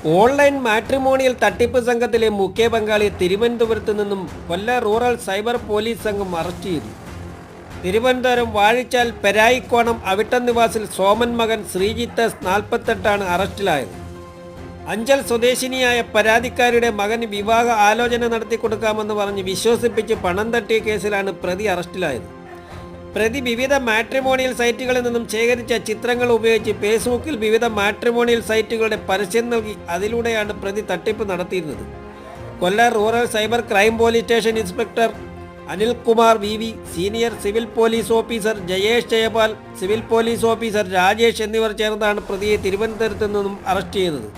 Online matrimonial തട്ടിപ്പ് സംഘത്തിലെ മുഖ്യ പങ്കാളിയെ തിരുവനന്തപുരത്ത് നിന്നും കൊല്ലം റൂറൽ സൈബർ പോലീസ് സംഘം അറസ്റ്റ് ചെയ്തു. തിരുവനന്തപുരം വാഴിച്ചാൽ പെരായിക്കോണം അവിട്ടം നിവാസിൽ സോമൻ മകൻ ശ്രീജിത്ത് എസ് 48 അറസ്റ്റിലായത്. അഞ്ചൽ സ്വദേശിനിയായ പരാതിക്കാരിയുടെ മകന് വിവാഹ ആലോചന നടത്തി കൊടുക്കാമെന്ന് പറഞ്ഞ് വിശ്വസിപ്പിച്ച് പണം തട്ടിയ കേസിലാണ് പ്രതി അറസ്റ്റിലായത്. പ്രതി വിവിധ മാട്രിമോണിയൽ സൈറ്റുകളിൽ നിന്നും ശേഖരിച്ച ചിത്രങ്ങൾ ഉപയോഗിച്ച് ഫേസ്ബുക്കിൽ വിവിധ മാട്രിമോണിയൽ സൈറ്റുകളുടെ പരസ്യം നൽകി അതിലൂടെയാണ് പ്രതി തട്ടിപ്പ് നടത്തിയിരുന്നത്. Kollam rural cyber crime police station inspector Anilkumar V, senior civil police officer Jayesh Jayapal, civil police officer Rajesh എന്നിവർ ചേർന്നാണ് പ്രതിയെ തിരുവനന്തപുരത്ത് നിന്നും അറസ്റ്റ് ചെയ്തത്.